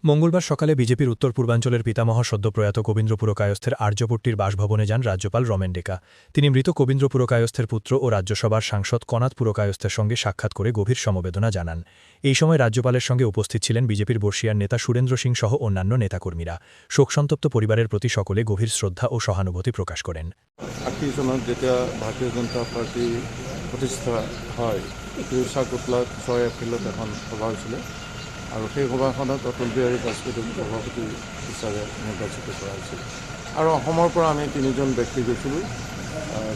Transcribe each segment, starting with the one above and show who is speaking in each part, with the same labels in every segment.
Speaker 1: মঙ্গলবার সকালে বিজেপির উত্তর পূর্বাঞ্চলের পিতামহ সদ্য প্রয়াত কবীন্দ্র পুরকায়স্থের আর্যপট্টির বাসভবনে যান রাজ্যপাল রমেন ডেকা। তিনি মৃত কবীন্দ্র পুরকায়স্থের পুত্র ও রাজ্যসভার সাংসদ কনাথ পুরকায়স্থের সঙ্গে সাক্ষাৎ করে গভীর সমবেদনা জানান। এই সময় রাজ্যপালের সঙ্গে উপস্থিত ছিলেন বিজেপির বর্ষিয়ার নেতা সুরেন্দ্র সিং সহ অন্যান্য নেতাকর্মীরা। শোকসন্তপ্ত পরিবারের প্রতি সকলে গভীর শ্রদ্ধা ও সহানুভূতি প্রকাশ করেন।
Speaker 2: 38 চনত যেতিয়া ভাৰতীয় জনতা পাৰ্টি প্ৰতিষ্ঠা হয়, শাকুতলা 6 এপ্ৰিলত এখন সভা হৈছিলে আৰু সেই সভাখনত অটল বিহাৰী বাজপেয়ীক সভাপতি হিচাপে নিৰ্বাচিত কৰা হৈছিল। আৰু অসমৰ পৰা আমি তিনিজন ব্যক্তি গৈছিলোঁ।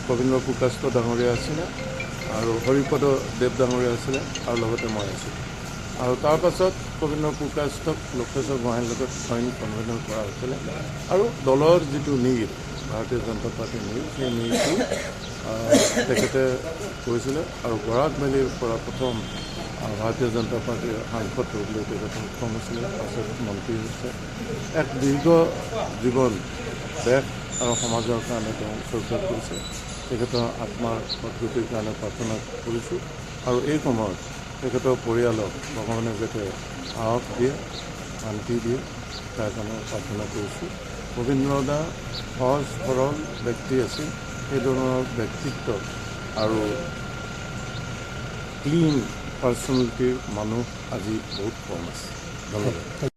Speaker 2: কবীন্দ্ৰ পুৰকায়স্থ ডাঙৰীয়া আছিলে আৰু হৰিপদ দেৱ ডাঙৰীয়া আছিলে আৰু লগতে মই আছিলোঁ। আৰু তাৰ পাছত কবীন্দ্ৰ পুৰকায়স্থক লোকেশ্বৰ গোহাঁইৰ লগত জইণ্ট কনভেনৰ কৰা হৈছিলে আৰু দলৰ যিটো নীৰ ভাৰতীয় জনতা পাৰ্টীৰ নীৰ, সেই নীৰটো তেখেতে কৰিছিলে আৰু বৰাক ভেলীৰ পৰা প্ৰথম ভাৰতীয় জনতা পাৰ্টীৰ সাংসদ হ'বলৈ তেখেত সক্ষম হৈছিলে। পাছত মন্ত্ৰী হৈছে। এক দীৰ্ঘ জীৱন দেশ আৰু সমাজৰ কাৰণে তেওঁ উৎসৰ্গ কৰিছে। তেখেতৰ আত্মাৰ সদ্গতিৰ কাৰণে প্ৰাৰ্থনা কৰিছোঁ আৰু এই সময়ত তেখেতৰ পৰিয়ালক ভগৱানে যাতে সাহস দিয়ে, শান্তি দিয়ে, তাৰ কাৰণে প্ৰাৰ্থনা কৰিছোঁ। কবীন্দ্ৰদা সহজ সৰল ব্যক্তি আছিল। সেই ধৰণৰ ব্যক্তিত্ব আৰু ক্লিন পাৰ্চনেলিটিৰ মানুহ আজি বহুত কম আছে। ধন্যবাদ।